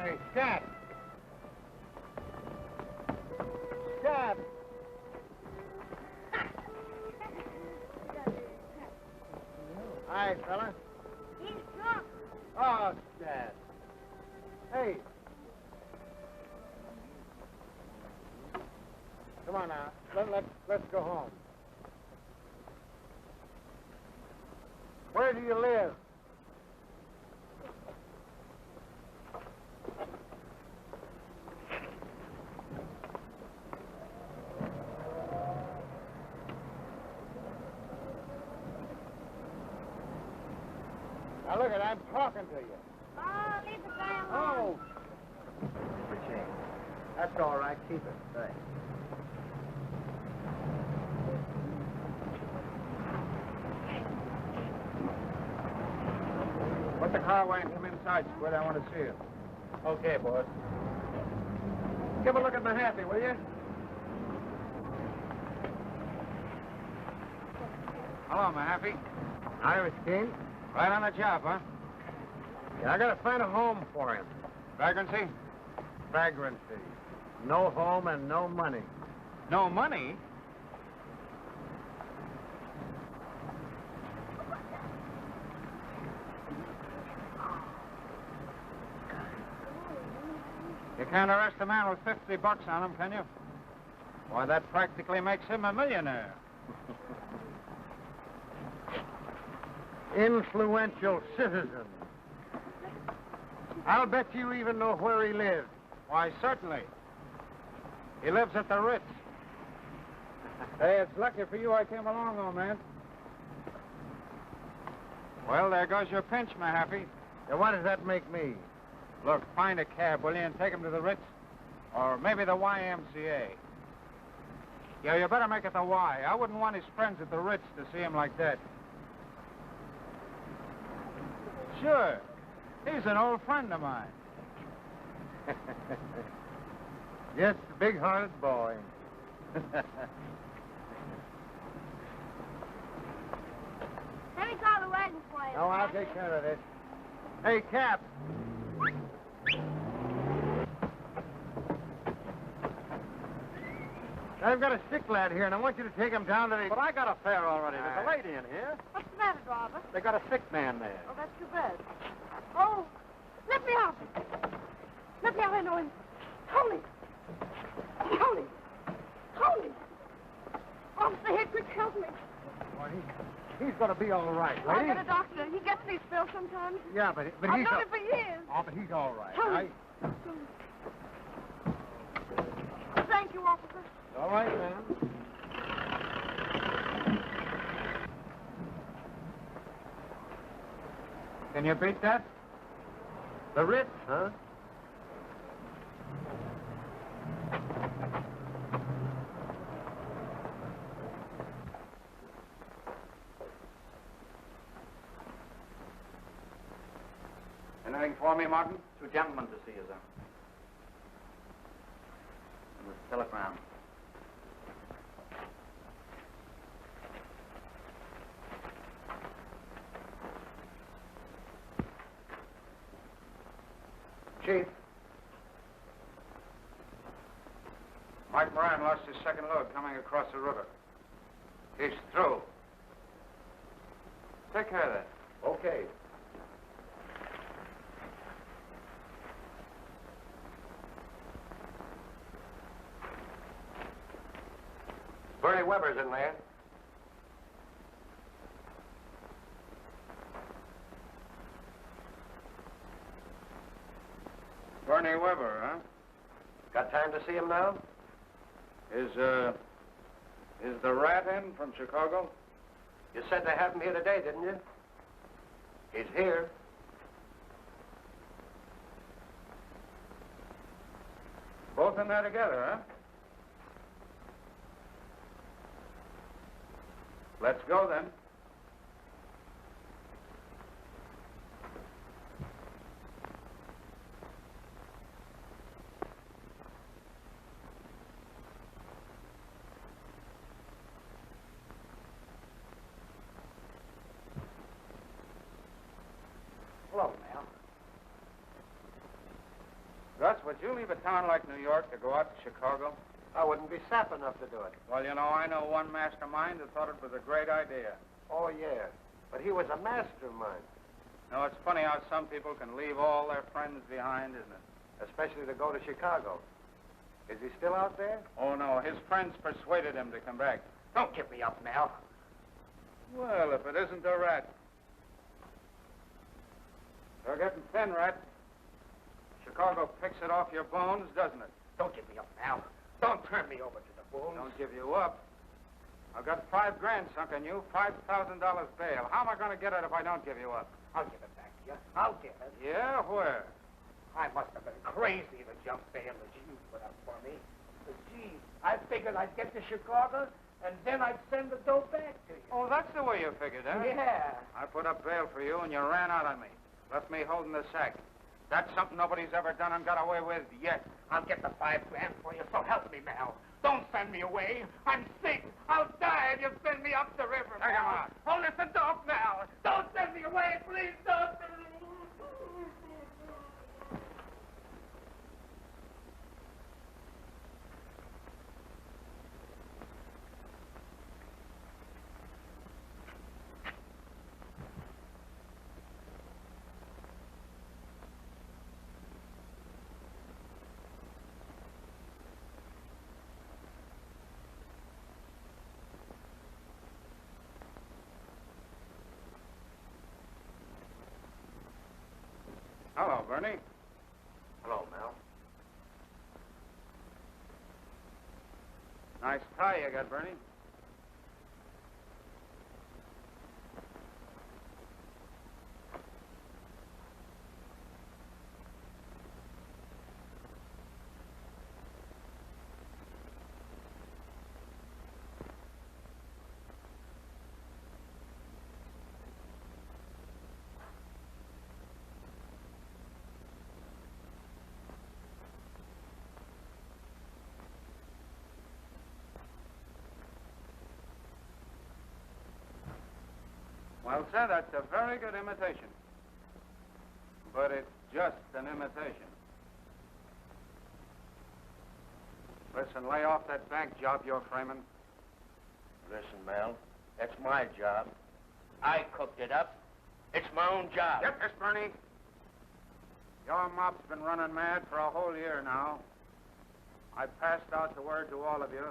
Hey, Scat! Scat! Hi, fella. He's drunk. Oh, Scat. Hey. Come on now. Let's go home. Where do you live? Now look, I'm talking to you. Oh, leave the guy alone. Oh. For change. That's all right. Keep it. Thanks. Put the car away and come inside, Squid. I want to see you. Okay, boss. Give a look at Mahaffey, will you? Hello, Mahaffey. Hi, Mr. King. Right on the job, huh? Yeah, I gotta find a home for him. Vagrancy? Vagrancy. No home and no money. No money? You can't arrest a man with $50 on him, can you? Why, that practically makes him a millionaire. Influential citizen. I'll bet you even know where he lives. Why, certainly. He lives at the Ritz. Hey, it's lucky for you I came along, old man. Well, there goes your pinch, Mahaffey. Now, what does that make me? Look, find a cab, will you, and take him to the Ritz? Or maybe the YMCA. Yeah, you better make it the Y. I wouldn't want his friends at the Ritz to see him like that. Sure. He's an old friend of mine. Yes, a big-hearted boy. Let me call the wagon for you. No, I'll take care of this. Hey, Cap. I've got a sick lad here, and I want you to take him down to the... But I got a fare already. There's a lady in here. What's the matter, Robert? They got a sick man there. Oh, that's too bad. Oh, let me out. Let me out, I know him. Tony. Tony. Tony. Officer Higgin, help me. Well, he's going to be all right, I've lady. got a doctor. He gets these pills sometimes. Yeah, but I've he's... known him for years. Oh, but he's all right, Tony. right? Thank you, officer. All right, ma'am. Can you beat that? The Ritz, huh? Anything for me, Martin? Two gentlemen to see you, sir. And the telegram. Chief. Mike Moran lost his second load coming across the river. He's through. Take care of that. Okay. Bernie Weber's in there. Bernie Weber, huh? Got time to see him now? Is the rat in from Chicago? You said they have him here today, didn't you? He's here. Both in there together, huh? Let's go, then. Hello, ma'am. would you leave a town like New York to go out to Chicago? I wouldn't be sap enough to do it. Well, you know, I know one mastermind who thought it was a great idea. Oh, yeah. But he was a mastermind. No, it's funny how some people can leave all their friends behind, isn't it? Especially to go to Chicago. Is he still out there? Oh, no. His friends persuaded him to come back. Don't give me up, Mel. Well, if it isn't a rat. You're getting thin, rat. Chicago picks it off your bones, doesn't it? Don't give me up, Mel. Don't turn me over to the bulls. Don't give you up. I've got $5 grand sunk in you, $5,000 bail. How am I going to get it if I don't give you up? I'll give it back to you. I'll give it. Yeah, where? I must have been crazy to jump bail that you put up for me. But, gee, I figured I'd get to Chicago, and then I'd send the dough back to you. Oh, that's the way you figured, huh? Yeah. I put up bail for you, and you ran out on me. Left me holding the sack. That's something nobody's ever done and got away with yet. I'll get the $5 grand for you, so help me, Mel. Don't send me away. I'm sick. I'll die if you send me up the river, Take him out. Oh, listen, don't, Mel. Don't send me away, please. Don't send me away. Hello, Bernie. Hello, Mel. Nice tie you got, Bernie. Well, sir, that's a very good imitation. But it's just an imitation. Listen, lay off that bank job you're framing. Listen, Mel, that's my job. I cooked it up. It's my own job. Get this, Bernie. Your mob's been running mad for a whole year now. I passed out the word to all of you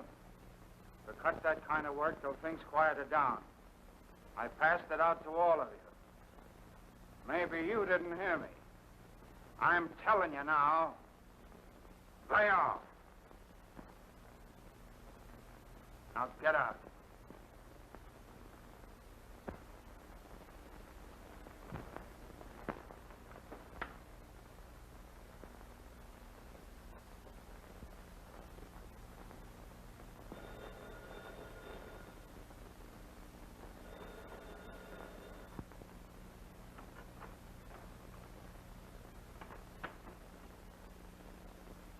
to cut that kind of work till things quieted down. I passed it out to all of you. Maybe you didn't hear me. I'm telling you now, lay off. Now get out.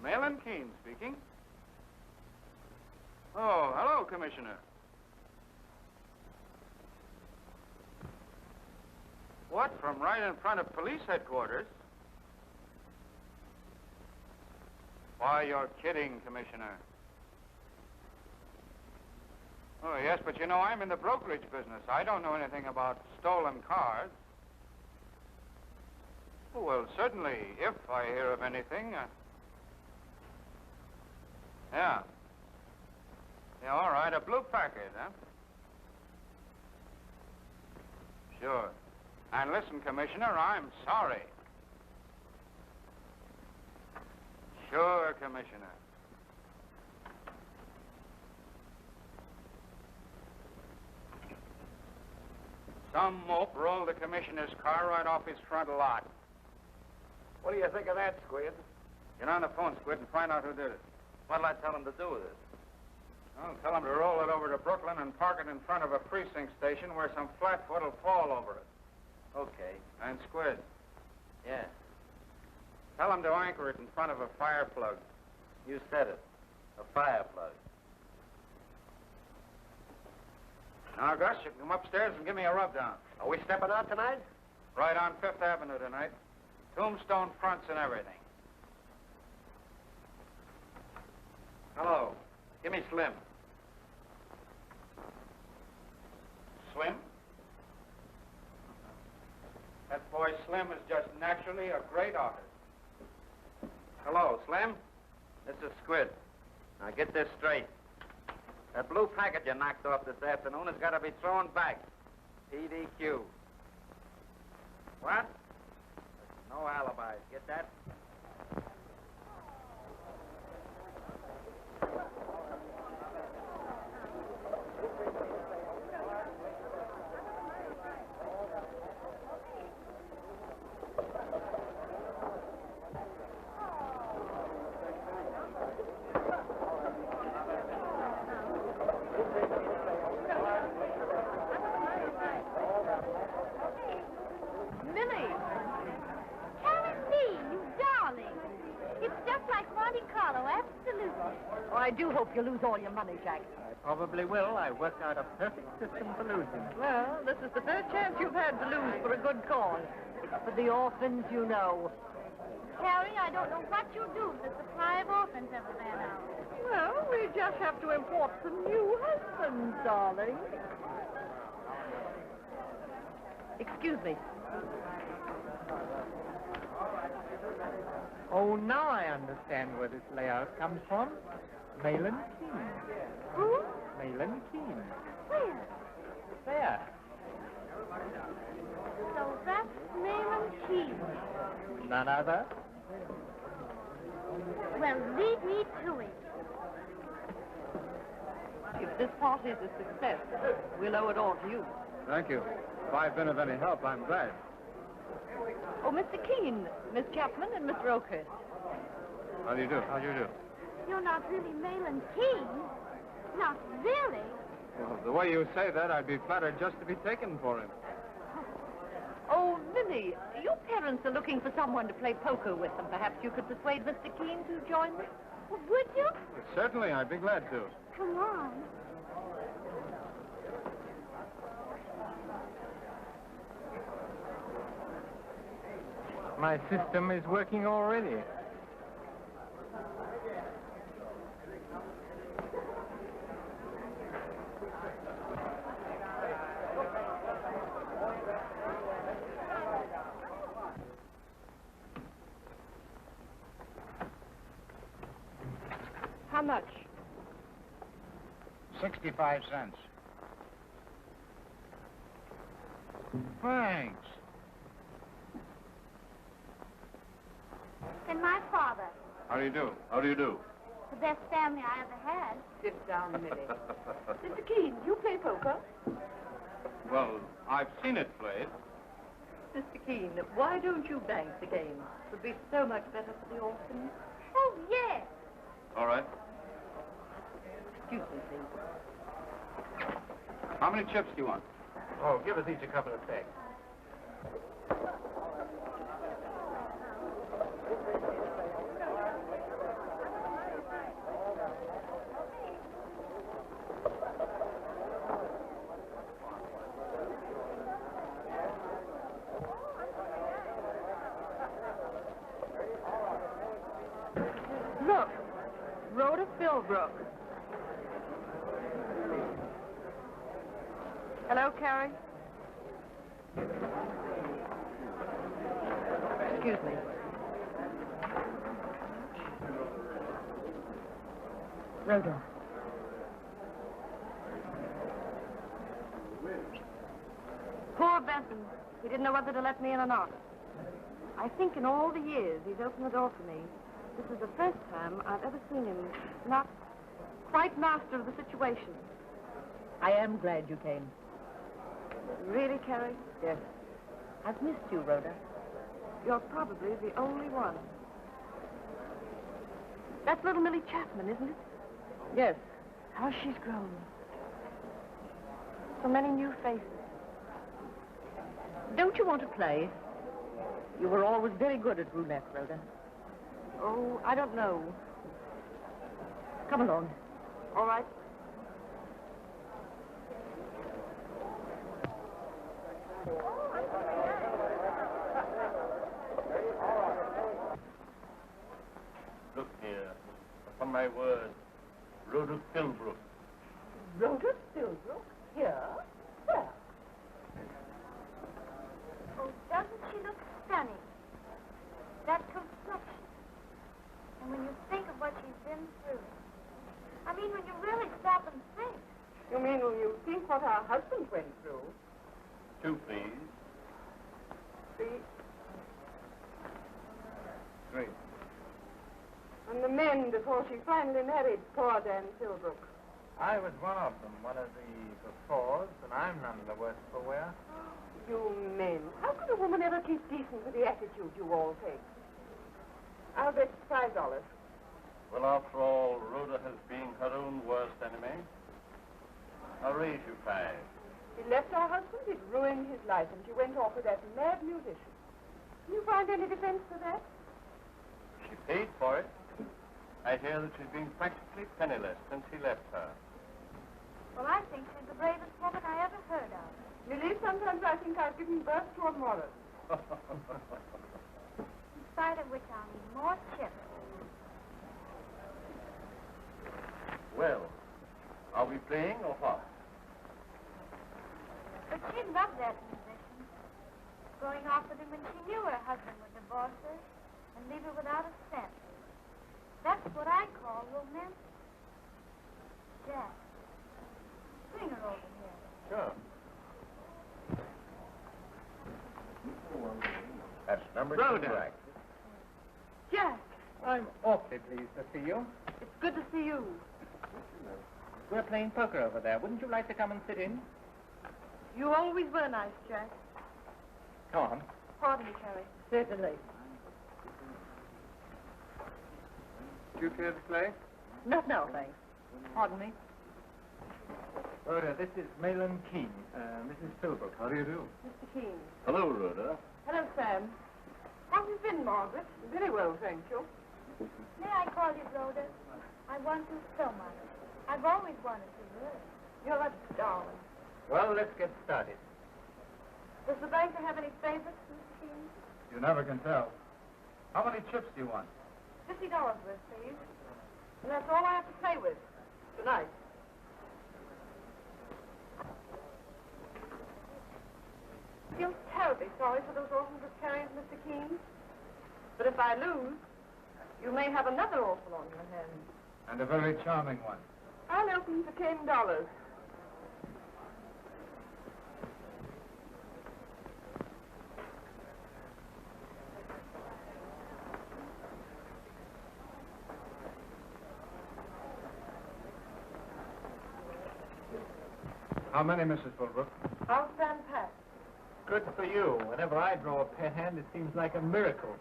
Malin Keene speaking. Oh, hello, Commissioner. What, from right in front of police headquarters? Why, you're kidding, Commissioner. Oh, yes, but you know, I'm in the brokerage business. I don't know anything about stolen cars. Oh, well, certainly, if I hear of anything... Yeah. Yeah, all right, a blue Packard, huh? Sure. And listen, Commissioner, I'm sorry. Sure, Commissioner. Some mope rolled the Commissioner's car right off his front lot. What do you think of that, Squid? Get on the phone, Squid, and find out who did it. What'll I tell him to do with it? Well, tell him to roll it over to Brooklyn and park it in front of a precinct station where some flatfoot will fall over it. Okay. And Squid, Yeah. tell him to anchor it in front of a fire plug. You said it. A fire plug. Now, Gus, you can come upstairs and give me a rub-down. Are we stepping out tonight? Right on Fifth Avenue tonight. Tombstone fronts and everything. Slim. Slim? That boy Slim is just naturally a great artist. Hello, Slim. This is Squid. Now get this straight. That blue packet you knocked off this afternoon has got to be thrown back. PDQ. What? No alibis. Get that? I do hope you lose all your money, Jack. I probably will. I worked out a perfect system for losing. Well, this is the first chance you've had to lose for a good cause. It's for the orphans, you know. Harry, I don't know what you'll do if the supply of orphans ever ran out. Well, we just have to import some new husbands, darling. Excuse me. Oh, now I understand where this layout comes from. Malin Keene. Who? Malin Keene. Where? There. So that's Malin Keene. None other. Well, lead me to it. If this party is a success, we'll owe it all to you. Thank you. If I've been of any help, I'm glad. Oh, Mr. Keene, Miss Chapman, and Mr. Oakhurst. How do you do? How do you do? You're not really Malin Keene. Not really. Well, the way you say that, I'd be flattered just to be taken for him. Oh, Lily, your parents are looking for someone to play poker with them. Perhaps you could persuade Mr. Keene to join them? Well, would you? Certainly, I'd be glad to. Come on. My system is working already. How much? 65 cents. Thanks. And my father. How do you do? How do you do? The best family I ever had. Sit down, Millie. Mr. Keene, you play poker? Well, I've seen it played. Mr. Keene, why don't you bank the game? It would be so much better for the orphans. Oh, yes. All right. Excuse me, please. How many chips do you want? Oh, give us each a couple of pegs. Look, Rhoda Philbrook. Hello, Carrie. Excuse me. Rhoda. Poor Benson. He didn't know whether to let me in or not. I think in all the years he's opened the door for me, this is the first time I've ever seen him not quite master of the situation. I am glad you came. Really, Carrie? Yes. I've missed you, Rhoda. You're probably the only one. That's little Millie Chapman, isn't it? Yes. How she's grown. So many new faces. Don't you want to play? You were always very good at roulette, Rhoda. Oh, I don't know. Come along. All right. Look here. Upon my word, Rhoda Philbrook. Rhoda Philbrook? Here? Where? Oh, doesn't she look stunning? That complexion. And when you think of what she's been through. I mean, when you really stop and think. You mean when you think what our husbands went through? 2, please. 3. 3. And the men before she finally married poor Dan Philbrook. I was one of them, one of the befores, and I'm none the worse for wear. You men. How could a woman ever keep decent with the attitude you all take? I'll bet $5. Well, after all, Rhoda has been her own worst enemy. I'll raise you 5. She left her husband, it ruined his life, and she went off with that mad musician. Can you find any defense for that? She paid for it. I hear that she's been practically penniless since he left her. Well, I think she's the bravest woman I ever heard of. Lily, sometimes I think I've given birth to a moral. In spite of which I'll need more chips. Well, are we playing or what? But she loved that musician. Going off with him when she knew her husband would divorce her and leave her without a cent. That's what I call romantic. Jack, bring her over here. Sure. That's number 2, Jack. Jack, I'm awfully pleased to see you. it's good to see you. We're playing poker over there. Wouldn't you like to come and sit in? You always were nice, Jack. Come on. Pardon me, Carrie. Certainly. Do you care to play? Not now, thanks. Pardon me. Rhoda, this is Malin Keene, Mrs. Philbrook. How do you do? Mr. Keene. Hello, Rhoda. Hello, Sam. How have you been, Margaret? Very well, thank you. May I call you Rhoda? I want to so much. I've always wanted to, really. You're a darling. Well, let's get started. Does the banker have any favorites, Mr. Keene? You never can tell. How many chips do you want? $50 worth, please. And that's all I have to play with. Good night. I feel terribly sorry for those orphans of carriers, Mr. Keene. But if I lose, you may have another orphan on your hands. And a very charming one. I'll open for $10. How many, Mrs. Philbrook? I'll stand pat. Good for you. Whenever I draw a pair hand, it seems like a miracle.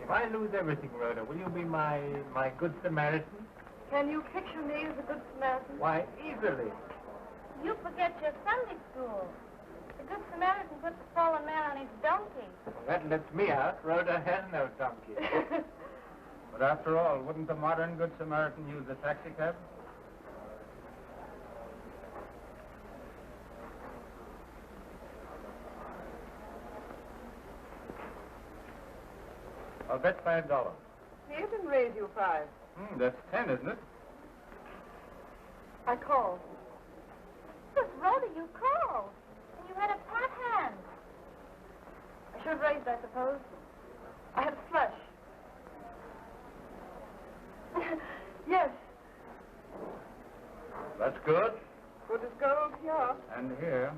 If I lose everything, Rhoda, will you be my good Samaritan? Can you picture me as a good Samaritan? Why, easily. You forget your Sunday school. The Good Samaritan puts the fallen man on his donkey. Well, that lets me out. Rhoda has no donkey. But after all, wouldn't the modern Good Samaritan use a taxi cab? I'll bet $5. Here and raise you 5. That's 10, isn't it? I called. But Rhoda, you called. And you had a pat hand. I should have raised, I suppose. I had a flush. Yes. That's good. Good as gold, yeah. And here.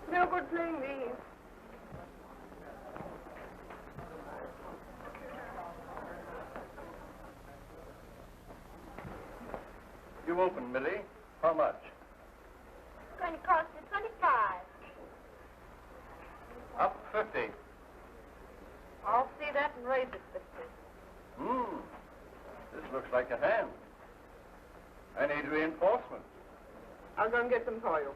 No good playing these. You open, Millie. How much? It's going to cost you 25. Up 50. I'll see that and raise it 50. This looks like a hand. I need reinforcements. I'll go and get them for you.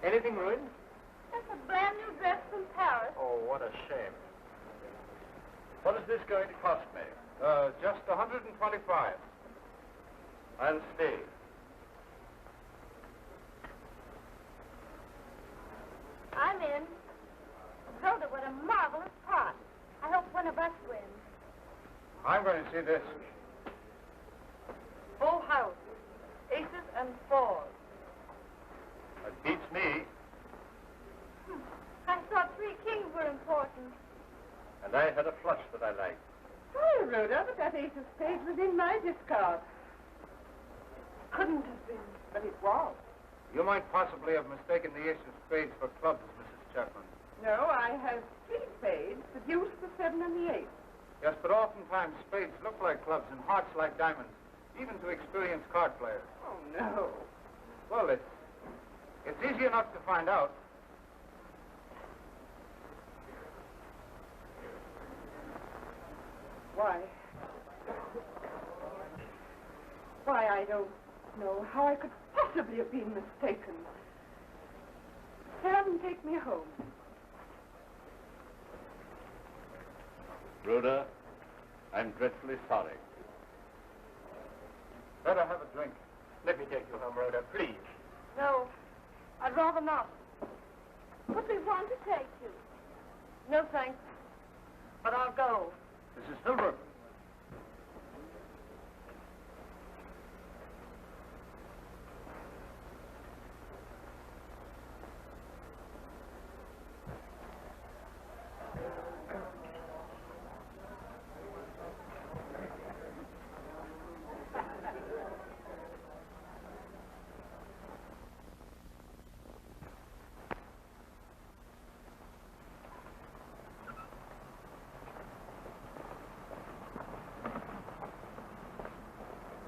Anything ruined? That's a brand new dress from Paris. Oh, what a shame. What is this going to cost me? Just 125. I'll stay. I'm in. Rhoda, what a marvelous part. I hope one of us wins. I'm going to see this. Full house. Aces and fours. That beats me. I thought 3 kings were important. And I had a flush that I liked. Oh, Rhoda, but that ace of spades was in my discard. Couldn't have been, but it was. You might possibly have mistaken the ace of spades for clubs, Mrs. Chapman. No, I have 3 spades, the deuce, the 7, and the 8. Yes, but oftentimes spades look like clubs and hearts like diamonds, even to experienced card players. Oh, no. Well, it's easy enough to find out. Why, I don't know how I could possibly have been mistaken. Sam, take me home. Rhoda, I'm dreadfully sorry. Better have a drink. Let me take you home, Rhoda, please. No, I'd rather not. But we want to take you. No, thanks. But I'll go. Mrs. Hilbrook.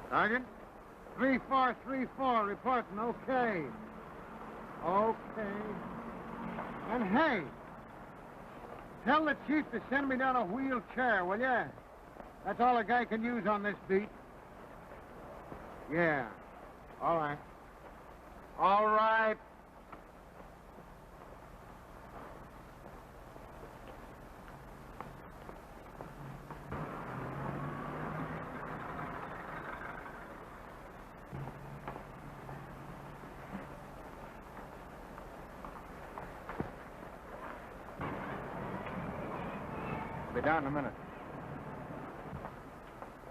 Sergeant? 3434, reporting, okay. Okay. And hey, tell the chief to send me down a wheelchair, will ya? That's all a guy can use on this beat. Yeah. All right. All right. Be down in a minute.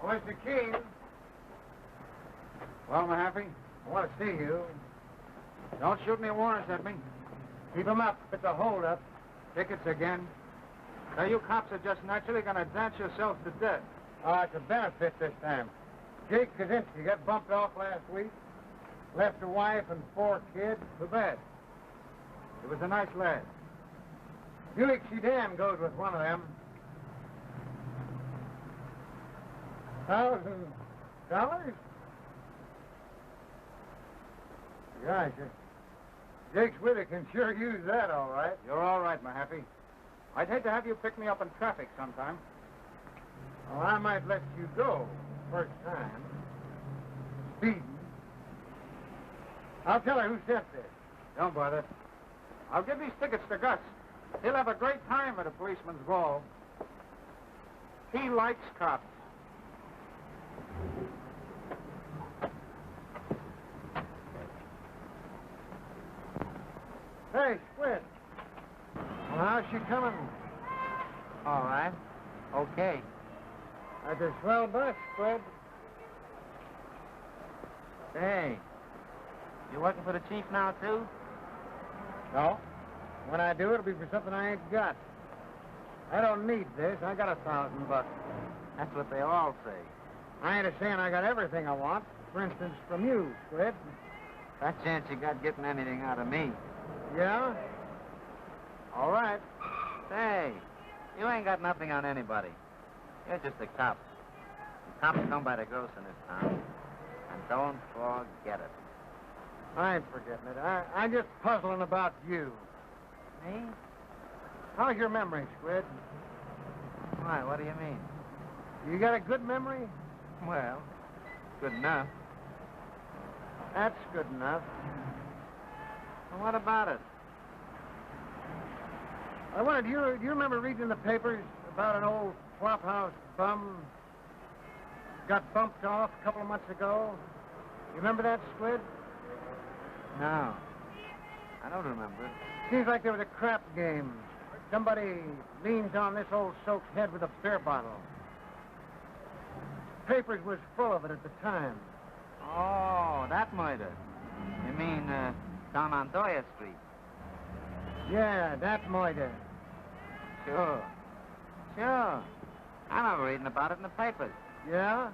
Well, Mr. Keene. Well, Mahaffey, I want to see you. Don't shoot any warrants at me. Keep 'em up. It's a hold-up. Tickets again. Now, you cops are just naturally going to dance yourselves to death. Oh, it's a benefit this time. Jake Kaczynski got bumped off last week. Left a wife and 4 kids. Too bad. He was a nice lad. Buick sedan goes with one of them. $1,000? Gosh, Jake's widow can sure use that, all right. You're all right, Mahaffey. I'd hate to have you pick me up in traffic sometime. Well, I might let you go first time. Speeding. I'll tell her who sent this. Don't bother. I'll give these tickets to Gus. He'll have a great time at a policeman's ball. He likes cops. Hey, Squid. Well, how's she coming? All right. Okay. That's a swell bus, Squid. Hey, you working for the chief now, too? No. When I do, it'll be for something I ain't got. I don't need this. I got $1,000. That's what they all say. I ain't a-saying I got everything I want. For instance, from you, Squid. That chance you got getting anything out of me. Yeah? All right. Say, you ain't got nothing on anybody. You're just a cop. And cops come by the gross in this town. And don't forget it. I ain't forgetting it. I'm just puzzling about you. Me? How's your memory, Squid? Why, what do you mean? You got a good memory? Well, good enough. That's good enough. Well, what about it? I wondered, do you remember reading in the papers about an old flophouse bum got bumped off a couple of months ago? You remember that, Squid? No. I don't remember it. Seems like there was a crap game. Somebody leans on this old soak's head with a beer bottle. Papers was full of it at the time. Oh, that murder. You mean, down on Doris Street? Yeah, that murder. Sure. Sure. I remember reading about it in the papers. Yeah?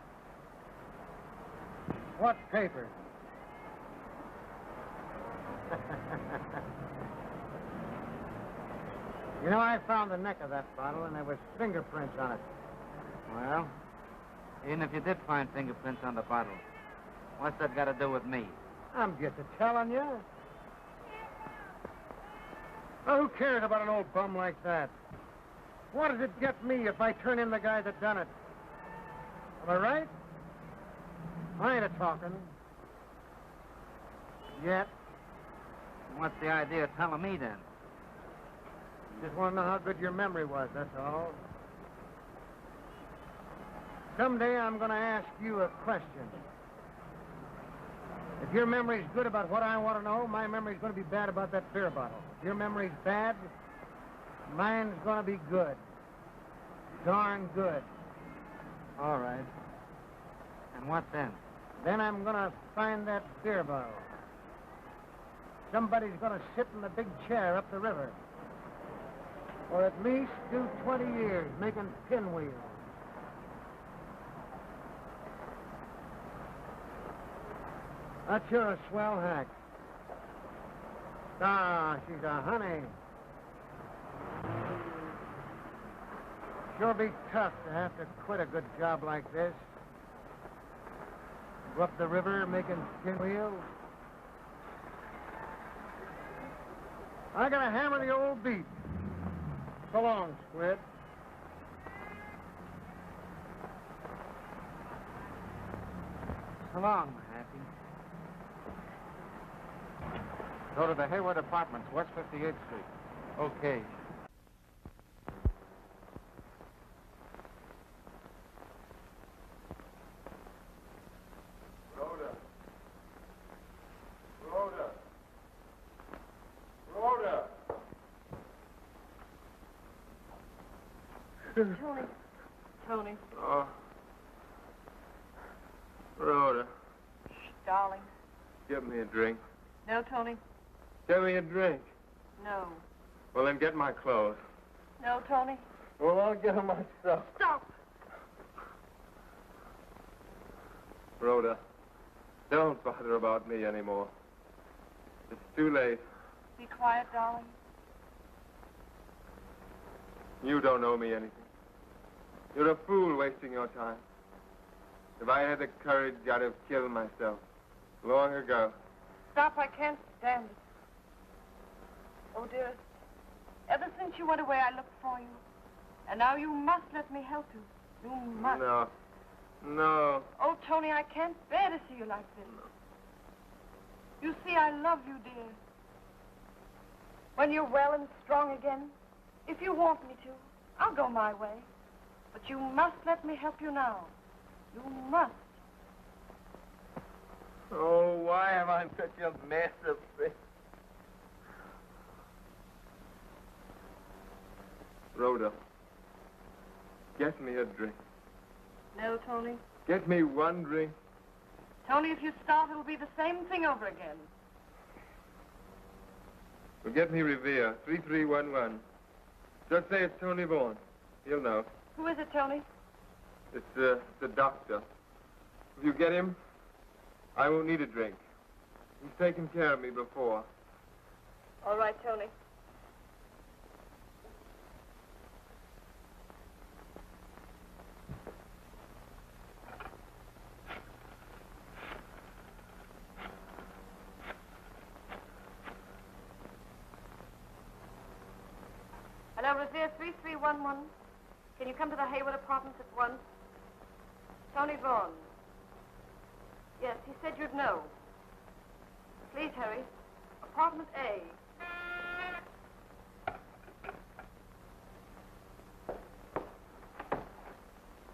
What papers? You know, I found the neck of that bottle, and there was fingerprints on it. Well, even if you did find fingerprints on the bottle, what's that got to do with me? I'm just a-telling you. Well, who cares about an old bum like that? What does it get me if I turn in the guy that done it? Am I right? I ain't a-talking. Yet. What's the idea of telling me, then? Just want to know how good your memory was, that's all. Someday I'm going to ask you a question. If your memory's good about what I want to know, my memory's going to be bad about that beer bottle. If your memory's bad, mine's going to be good. Darn good. All right. And what then? Then I'm going to find that beer bottle. Somebody's going to sit in the big chair up the river. Or at least do 20 years making pinwheels. That's sure a swell hack. Ah, she's a honey. Sure be tough to have to quit a good job like this. Go up the river making pinwheels. I gotta hammer the old beat. So long, Squid. So long, Happy. Go to the Hayward Apartments, West 58th Street. Okay. Tony. Oh. Rhoda, Shh, darling. give me a drink. No, Tony. Give me a drink. No. Well, then get my clothes. No, Tony. Well, I'll get them myself. Stop. Rhoda, don't bother about me anymore. It's too late. Be quiet, darling. You don't owe me anything. You're a fool wasting your time. If I had the courage, I'd have killed myself long ago. Stop. I can't stand it. Oh, dearest, ever since you went away, I looked for you. And now you must let me help you. You must. No. No. Oh, Tony, I can't bear to see you like this. You see, I love you, dear. When you're well and strong again, if you want me to, I'll go my way. But you must let me help you now. You must. Oh, why am I such a mess of things? Rhoda, get me a drink. No, Tony. Get me one drink. Tony, if you start, it'll be the same thing over again. Well, get me Revere, 3311. Just say it's Tony Vaughan. He'll know. Who is it, Tony? It's the doctor. If you get him, I won't need a drink. He's taken care of me before. All right, Tony. Hello, Revere 3311. Can you come to the Hayward Apartments at once? Tony Vaughan. Yes, he said you'd know. Please hurry. apartment A.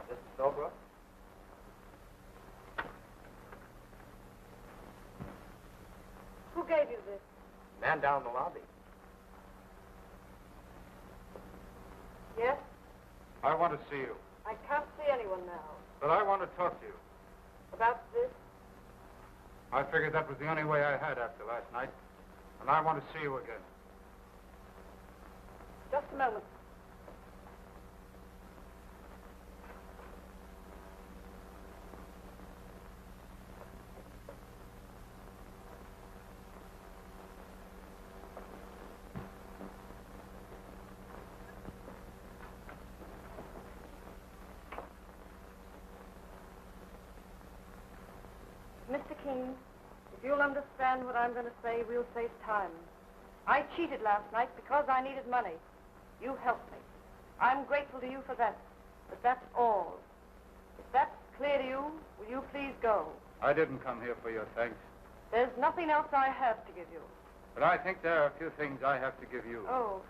Mr. Stobrook? Who gave you this? Man down the lobby. Yes? I want to see you. I can't see anyone now. But I want to talk to you. About this? I figured that was the only way I had after last night. And I want to see you again. Just a moment. Mr. King, if you'll understand what I'm going to say, we'll save time. I cheated last night because I needed money. You helped me. I'm grateful to you for that. But that's all. If that's clear to you, will you please go? I didn't come here for your thanks. There's nothing else I have to give you. But I think there are a few things I have to give you. Oh,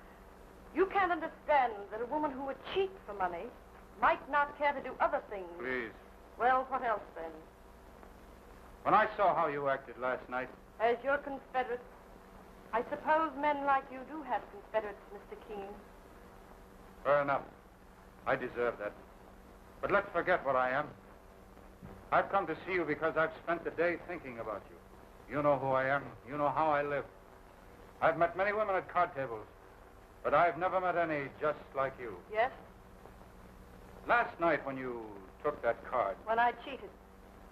you can't understand that a woman who would cheat for money might not care to do other things. Please. Well, what else then? When I saw how you acted last night, As your confederates, I suppose men like you do have confederates, Mr. King. fair enough. I deserve that. But let's forget what I am. I've come to see you because I've spent the day thinking about you. You know who I am. You know how I live. I've met many women at card tables, but I've never met any just like you. Yes? Last night when you took that card, When I cheated.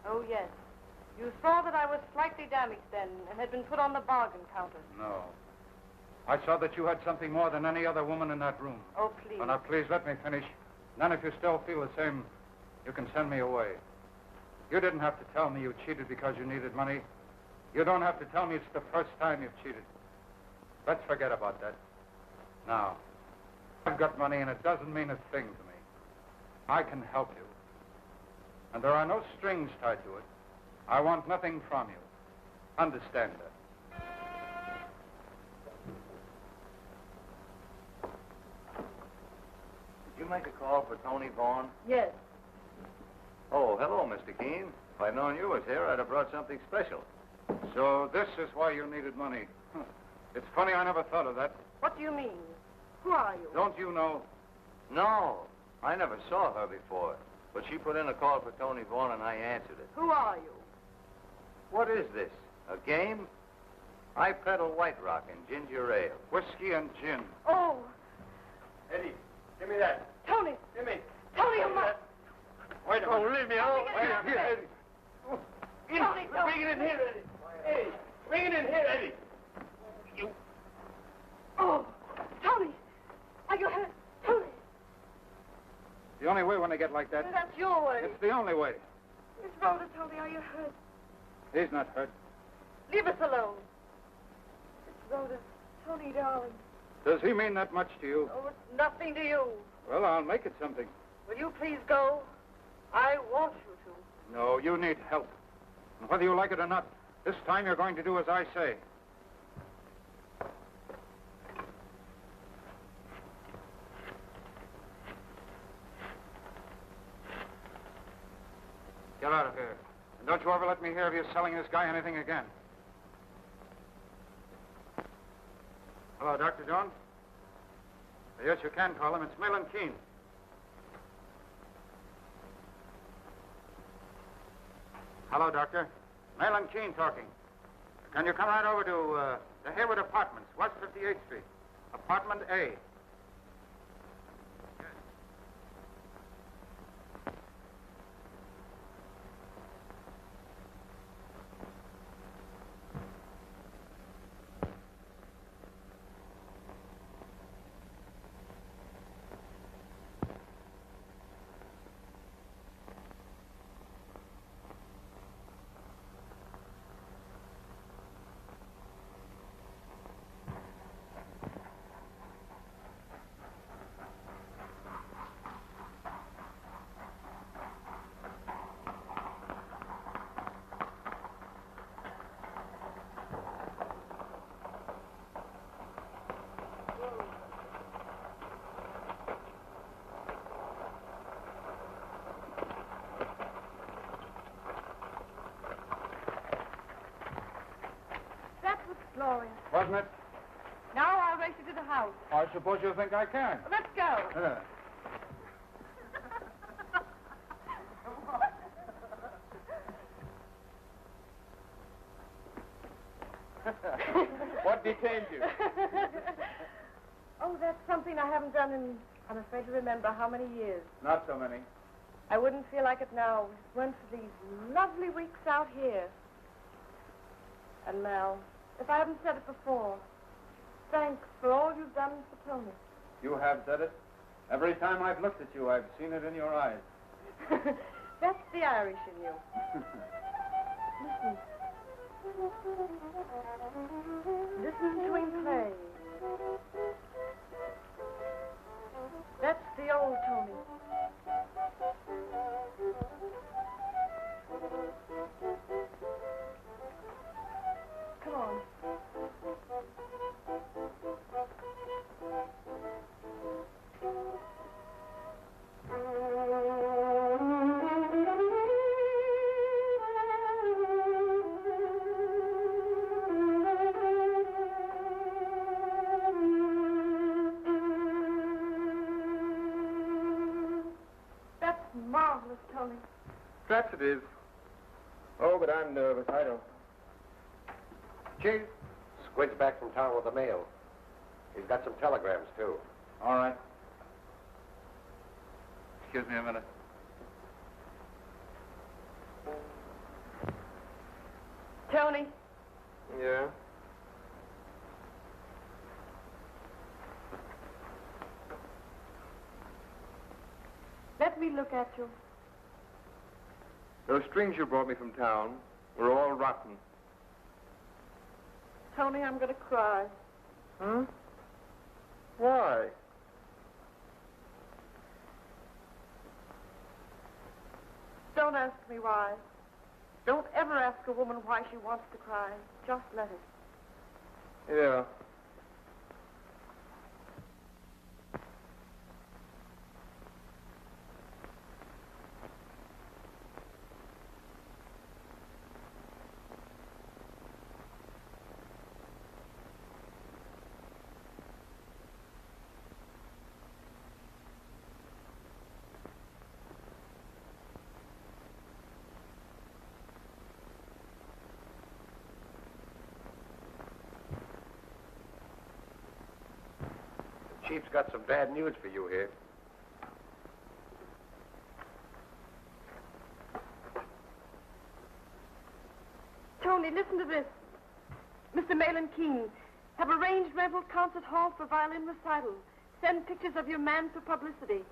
Oh, yes. You saw that I was slightly damaged then and had been put on the bargain counter. no. I saw that you had something more than any other woman in that room. Oh, please. Oh, now, please, let me finish. Then if you still feel the same, you can send me away. You didn't have to tell me you cheated because you needed money. You don't have to tell me it's the first time you've cheated. Let's forget about that. Now, I've got money, and it doesn't mean a thing to me. I can help you. And there are no strings tied to it. I want nothing from you. Understand that. Did you make a call for Tony Vaughn? Yes. Oh, hello, Mr. Keene. If I'd known you was here, I'd have brought something special. So this is why you needed money. Huh. It's funny I never thought of that. What do you mean? Who are you? Don't you know? No, I never saw her before. But she put in a call for Tony Vaughn, and I answered it. Who are you? What is this? A game? I peddle White Rock and ginger ale. Whiskey and gin. Oh, Eddie, give me that. Tony. Give me. Tony, you must. Wait a minute. Oh, leave me alone. Wait a minute. Eddie. Tony, no. Bring it in here, Eddie. Eddie, bring it in here, Eddie. You. Oh, Tony. Are you hurt? Tony. The only way when they get like that, That's your way. it's the only way. Miss Rhoda, Tony, are you hurt? He's not hurt. Leave us alone. Miss Rhoda, Tony, darling. Does he mean that much to you? Oh, it's nothing to you. Well, I'll make it something. Will you please go? I want you to. No, you need help. And whether you like it or not, this time you're going to do as I say. Get out of here. And don't you ever let me hear of you selling this guy anything again. Hello, Dr. Jones? Yes, you can call him. It's Mahlon Keene. Hello, Doctor. Mahlon Keene talking. Can you come right over to the Hayward Apartments, West 58th Street, Apartment A? race you to the house. I suppose you think I can. Let's go. What detained you? Oh, that's something I haven't done in, I'm afraid to remember how many years. Not so many. I wouldn't feel like it now if it weren't for these lovely weeks out here. And Mel, if I haven't said it before, thanks for all you've done for Tony. You have said it. Every time I've looked at you, I've seen it in your eyes. That's the Irish in you. Listen. Listen to him play. That's the old Tony. Come on. Marvelous, Tony. Perhaps it is. Oh, but I'm nervous. I don't. Chief, Squid's back from town with the mail. He's got some telegrams, too. All right. Excuse me a minute. Tony. Yeah? Let me look at you. Those strings you brought me from town were all rotten. Tony, I'm going to cry. Huh? Why? Don't ask me why. Don't ever ask a woman why she wants to cry. Just let it. Yeah. Chief's got some bad news for you here. Tony, listen to this. Mr. Malin Keene, have arranged Revel Concert Hall for violin recital. Send pictures of your man for publicity.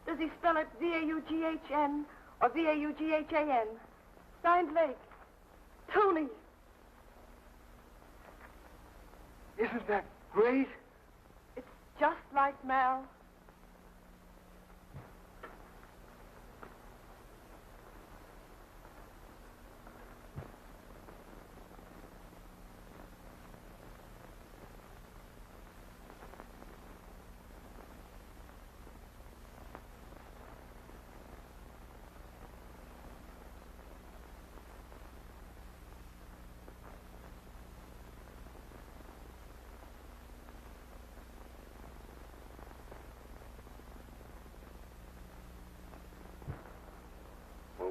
Does he spell it V-A-U-G-H-N or V-A-U-G-H-A-N? Signed Lake. Tony. Isn't that great? Just like Mal.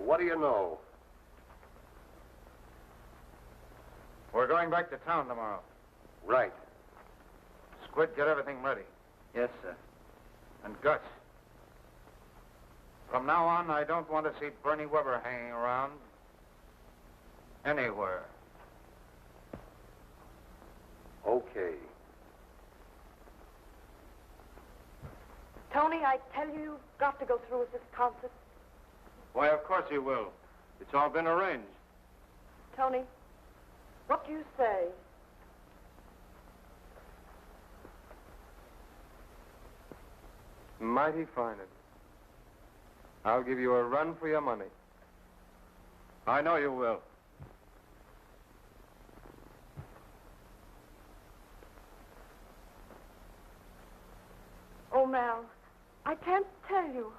What do you know? We're going back to town tomorrow. Right. Squid, get everything ready. Yes, sir. And Gus, from now on, I don't want to see Bernie Weber hanging around anywhere. Okay. Tony, I tell you, you've got to go through with this concert. Why, of course he will. It's all been arranged. Tony, what do you say? Mighty fine. I'll give you a run for your money. I know you will. Oh, Mal, I can't tell you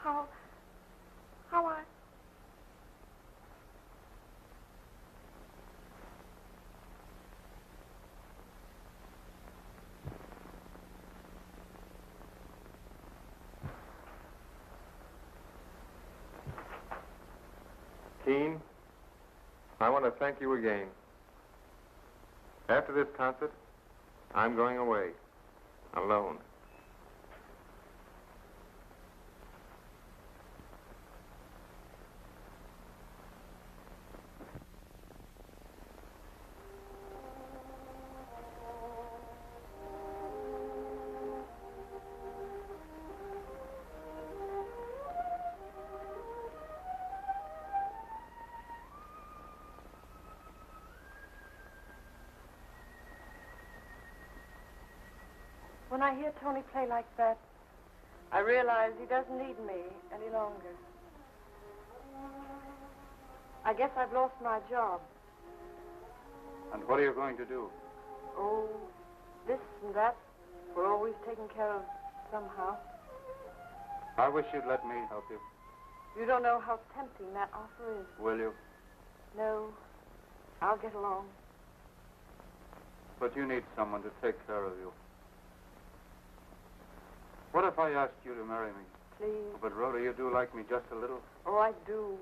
how I... I want to thank you again. After this concert, I'm going away. Alone. When I hear Tony play like that, I realize he doesn't need me any longer. I guess I've lost my job. And what are you going to do? Oh, this and that. We're always taken care of somehow. I wish you'd let me help you. You don't know how tempting that offer is. Will you? No, I'll get along. But you need someone to take care of you. What if I asked you to marry me? Please. But, Rhoda, you do like me just a little? Oh, I do.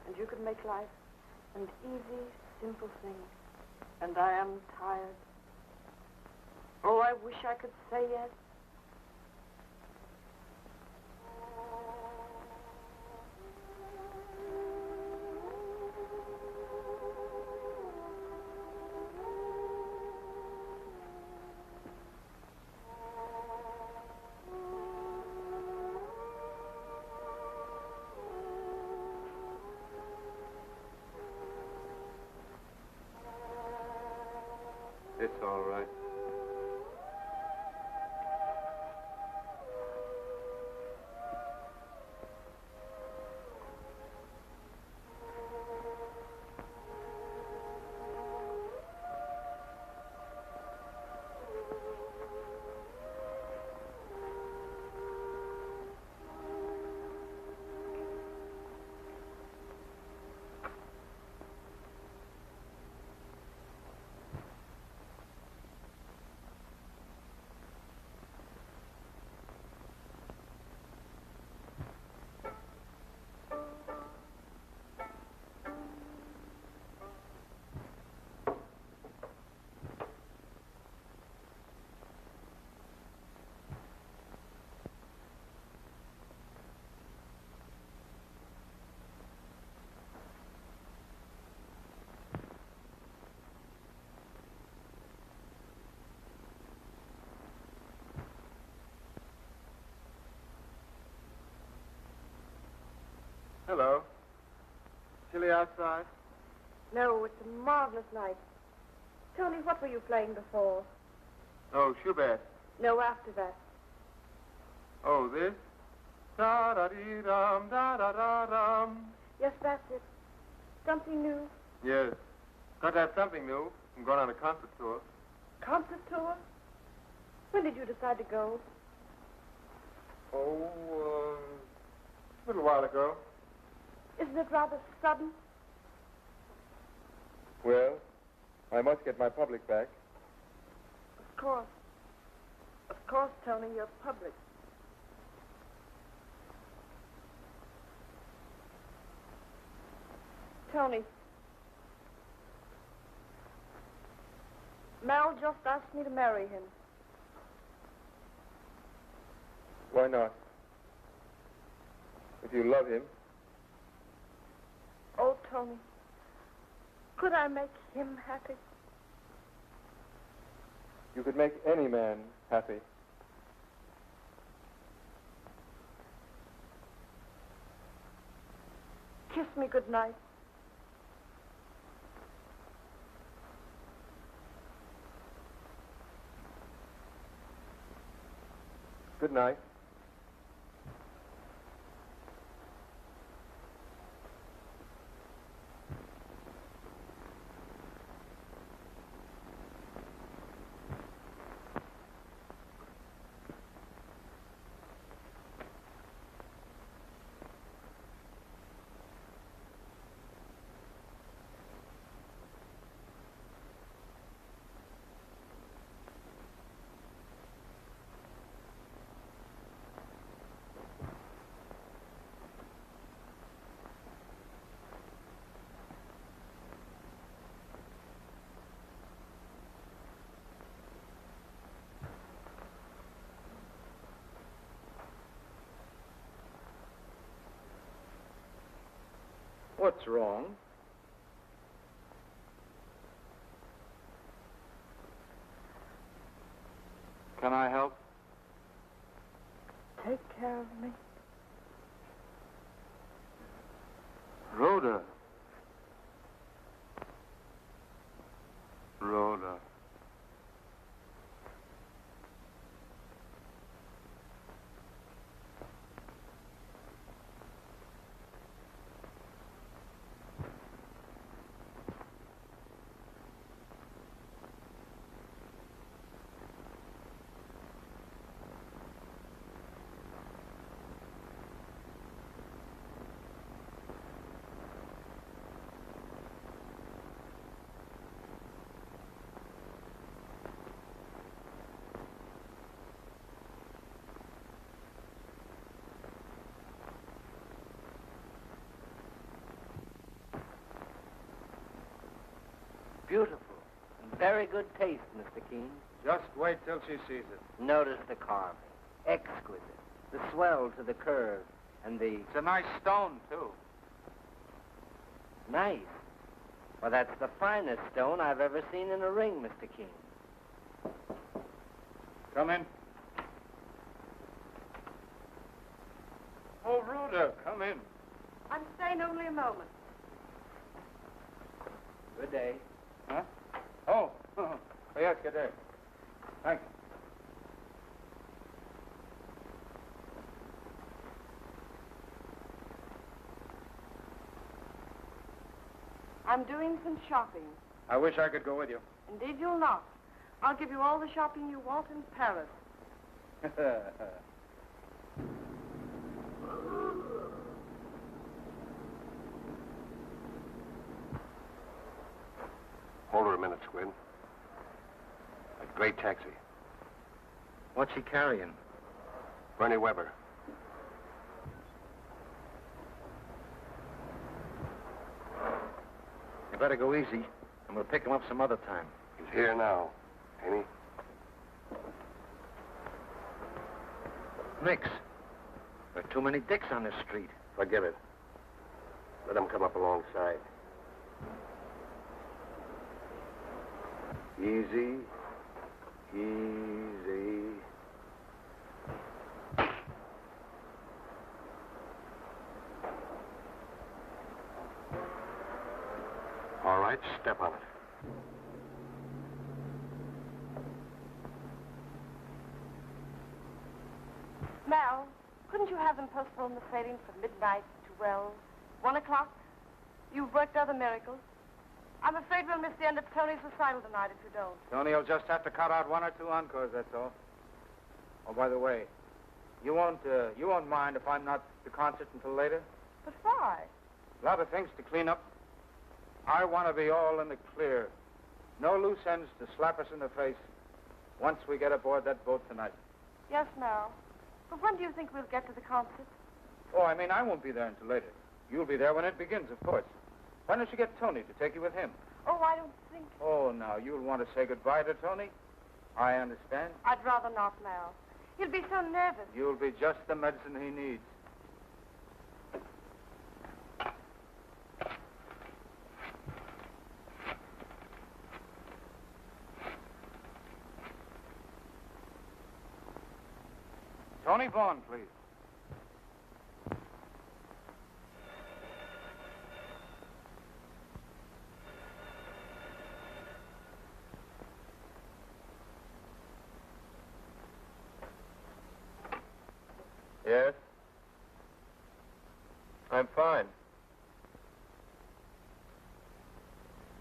And you could make life an easy, simple thing. And I am tired. Oh, I wish I could say yes. It's all right. Hello. Chilly outside? No, it's a marvelous night. Tony, what were you playing before? Oh, Schubert. No, after that. Oh, this? Da-da-dee-dum, da-da-da-dum. Yes, that's it. Something new. Yes. Got to have something new. I'm going on a concert tour. Concert tour? When did you decide to go? Oh, a little while ago. Isn't it rather sudden? Well, I must get my public back. Of course. Of course, Tony, you're public. Tony. Mal just asked me to marry him. Why not? If you love him. Oh, Tony. Could I make him happy? You could make any man happy. Kiss me good night. Good night. What's wrong? Can I help? Take care of me. Rhoda. Rhoda. Beautiful. In very good taste, Mr. Keene. Just wait till she sees it. Notice the carving. Exquisite. The swell to the curve. And the... It's a nice stone, too. Nice. Well, that's the finest stone I've ever seen in a ring, Mr. Keene. Come in. Oh, Rhoda, come in. I'm staying only a moment. Good day. Huh? Oh, yes, good day. Thank you. I'm doing some shopping. I wish I could go with you. Indeed, you'll not. I'll give you all the shopping you want in Paris. Hold her a minute, Squid. A great taxi. What's she carrying? Bernie Weber. You better go easy, and we'll pick him up some other time. He's here now, ain't he? Mix. There are too many dicks on this street. Forgive it. Let him come up alongside. Easy. Easy. All right, step on it. Mal, couldn't you have them postpone the sailing from midnight to, well, 1 o'clock? You've worked other miracles. I'm afraid we'll miss the end of Tony's recital tonight if you don't. Tony'll just have to cut out 1 or 2 encores, that's all. Oh, by the way, you won't mind if I'm not at the concert until later? But why? A lot of things to clean up. I want to be all in the clear. No loose ends to slap us in the face once we get aboard that boat tonight. Yes, Mal. But when do you think we'll get to the concert? Oh, I mean, I won't be there until later. You'll be there when it begins, of course. Why don't you get Tony to take you with him? Oh, I don't think... Oh, now, you'll want to say goodbye to Tony? I understand. I'd rather not, Mal. He'll be so nervous. You'll be just the medicine he needs. Tony Vaughn, please. Yes? I'm fine.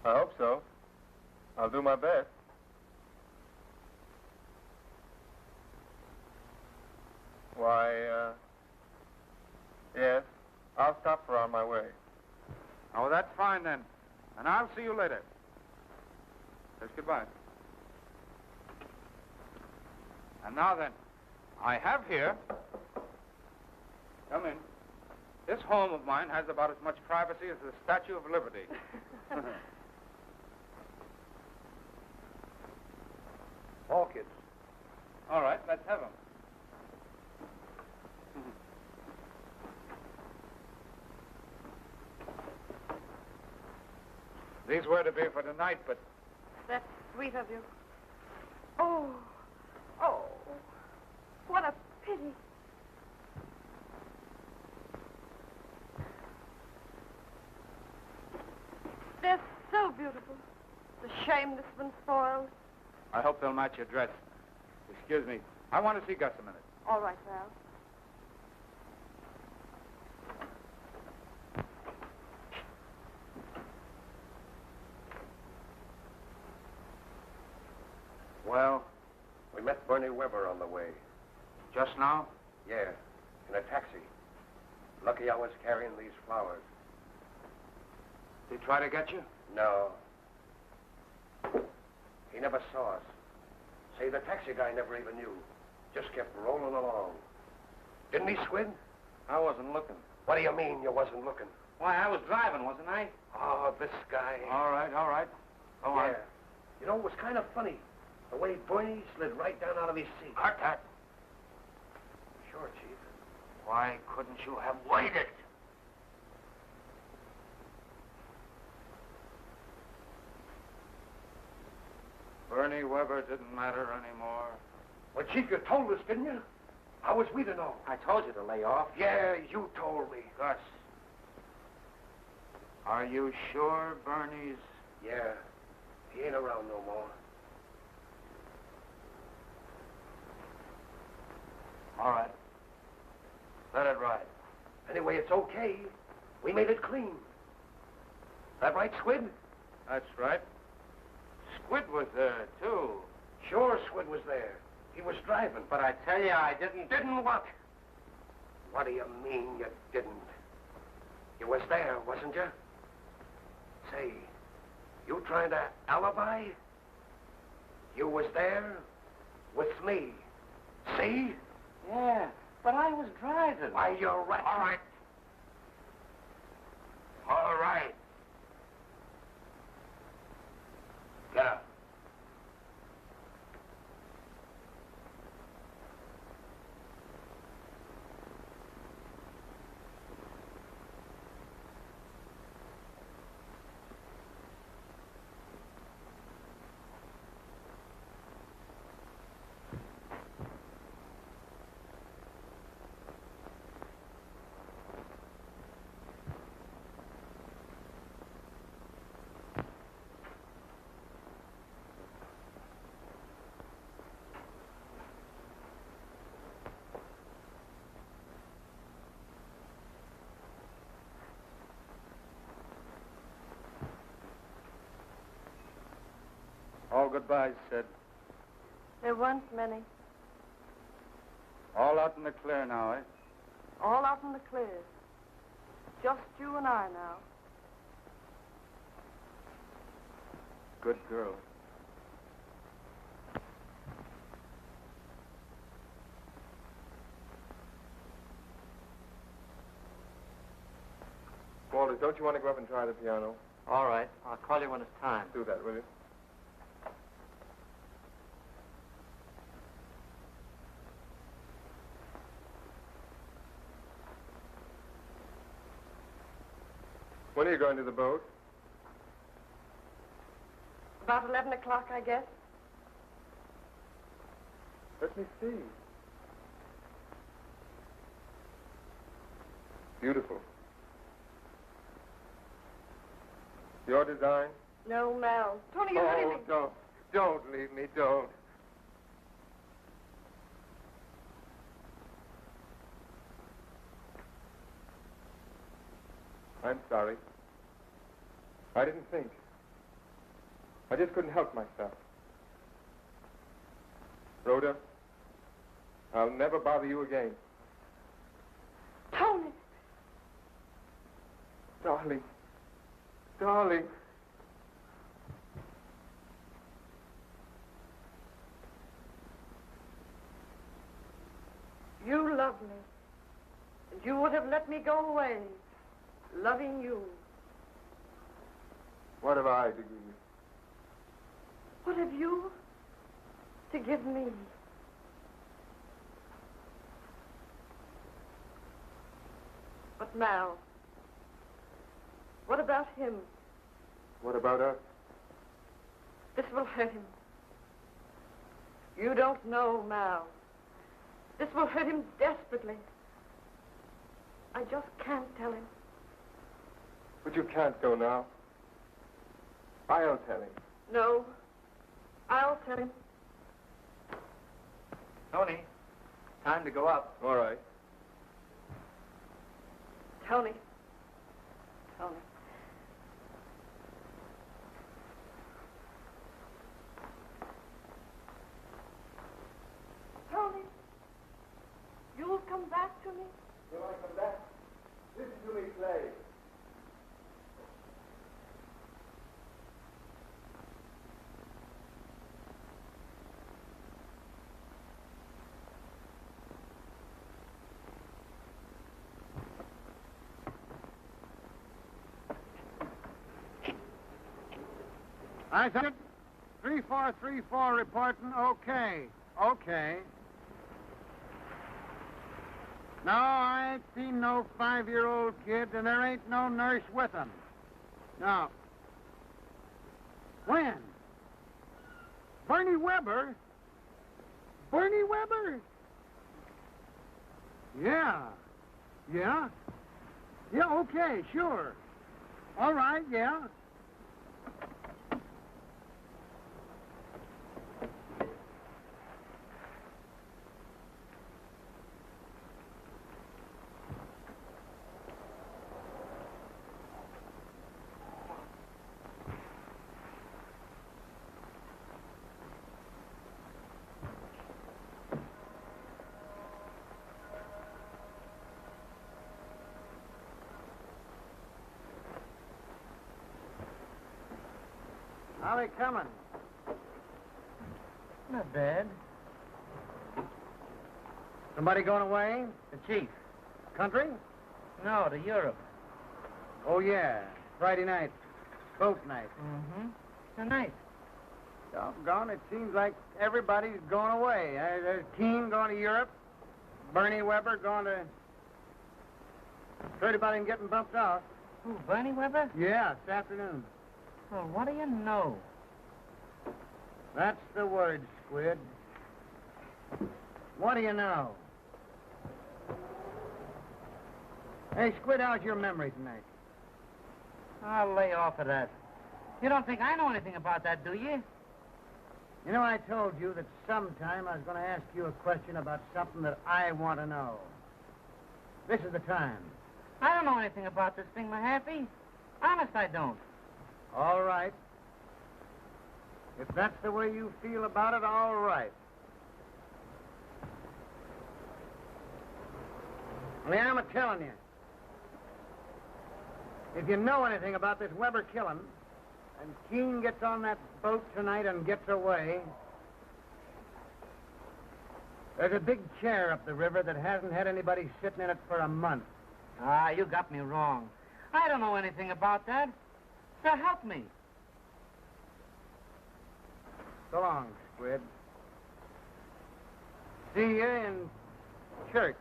I hope so. I'll do my best. Why, yes. I'll stop her on my way. Oh, that's fine, then. And I'll see you later. Says goodbye. And now, then, I have here... Come in. This home of mine has about as much privacy as the Statue of Liberty. Orchids. All right, let's have them. be for tonight, but... That's sweet of you. Oh, what a pity. They're so beautiful. It's a shame this one's spoiled. I hope they'll match your dress. Excuse me. I want to see Gus a minute. All right, Val. Well, We met Bernie Weber on the way. just now? Yeah, in a taxi. Lucky I was carrying these flowers. Did he try to get you? No. He never saw us. Say, the taxi guy never even knew. Just kept rolling along. Didn't he, Squid? I wasn't looking. What do you mean you wasn't looking? Why, I was driving, wasn't I? Oh, this guy. All right. Go on. Yeah. You know, it was kind of funny. The way Bernie slid right down out of his seat. That. Sure, Chief. Why couldn't you have waited? Bernie Weber didn't matter anymore. Well, Chief, you told us, didn't you? How was we to know? I told you to lay off. Yeah, you told me. Gus, are you sure Bernie's... Yeah. He ain't around no more. All right. Let it ride. Anyway, it's okay. We made it clean. That right, Squid? That's right. Squid was there, too. Sure, Squid was there. He was driving. But I tell you, I didn't... Didn't what? What do you mean you didn't? You was there, wasn't you? Say, you trying to alibi? You was there with me. See? Yeah, but I was driving. Why, you're right. All right. All right. Get up. All goodbyes, Sid. There weren't many. All out in the clear now, eh? All out in the clear. Just you and I now. Good girl. Walter, don't you want to go up and try the piano? All right. I'll call you when it's time. Do that, will you? When are you going to the boat? About 11 o'clock, I guess. Let me see. Beautiful. Your design? No, Mel. Tony, you're hurting me. Don't leave me, don't. I'm sorry. I didn't think. I just couldn't help myself. Rhoda, I'll never bother you again. Tony! Darling. Darling. You love me. And you would have let me go away, loving you. What have I to give you? What have you to give me? But Mal, what about him? What about us? This will hurt him. You don't know, Mal. This will hurt him desperately. I just can't tell him. But you can't go now. I'll tell him. No. I'll tell him. Tony, time to go up. All right. Tony. Tony. Tony. You'll come back to me? You want to come back? Listen to me play. I said 3434 reporting. Okay. Okay. No, I ain't seen no 5-year-old kid, and there ain't no nurse with him. No. When? Bernie Weber? Bernie Weber? Yeah. Yeah? Yeah, okay, sure. All right, yeah. How they coming? Not bad. Somebody going away? The chief. Country? No, to Europe. Oh, yeah. Friday night. Boat night. Mm-hmm. Tonight. Doggone, it seems like everybody's going away. There's Keene going to Europe. Bernie Weber going to... Heard about him getting bumped off. Who, Bernie Weber? Yeah, this afternoon. Well, what do you know? That's the word, Squid. What do you know? Hey, Squid, how's your memory tonight? I'll lay off of that. You don't think I know anything about that, do you? You know, I told you that sometime I was going to ask you a question about something that I want to know. This is the time. I don't know anything about this thing, Mahaffey. Honest, I don't. All right. If that's the way you feel about it, all right. Only I'm a-telling you. If you know anything about this Weber killing, and Keene gets on that boat tonight and gets away, there's a big chair up the river that hasn't had anybody sitting in it for a month. Ah, you got me wrong. I don't know anything about that. So help me. So long, Squid. See you in church.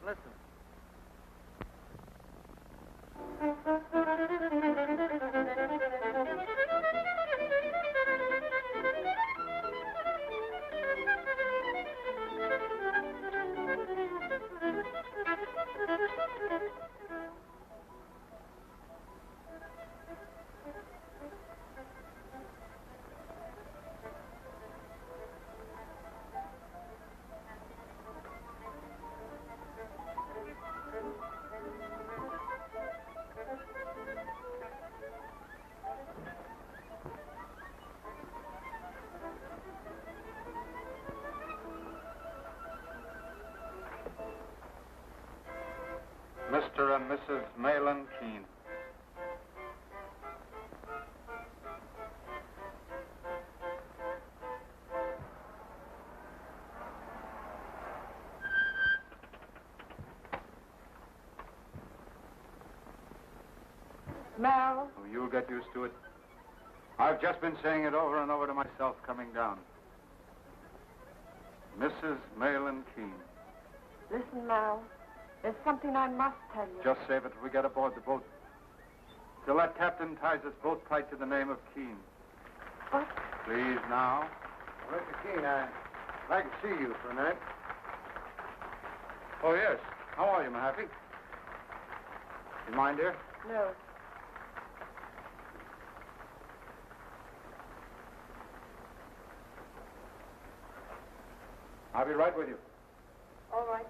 Listen. Mr. and Mrs. Malin Keene. Mal. Oh, you'll get used to it. I've just been saying it over and over to myself coming down. Mrs. Malin Keene. Listen, Mal. There's something I must tell you. Just save it till we get aboard the boat. Till that captain ties us both tight to the name of Keene. What? Please, now. Well, Mr. Keene, I'd like to see you for a minute. Oh, yes. How are you, Mahaffey? You mind, dear? No. I'll be right with you. All right.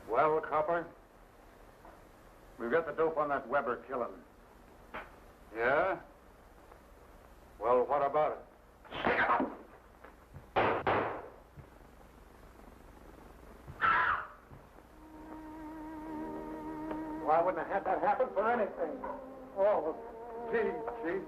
Well, Copper, we've got the dope on that Weber killing. Yeah? Well, what about it? Well, I wouldn't have had that happen for anything. Oh, Chief.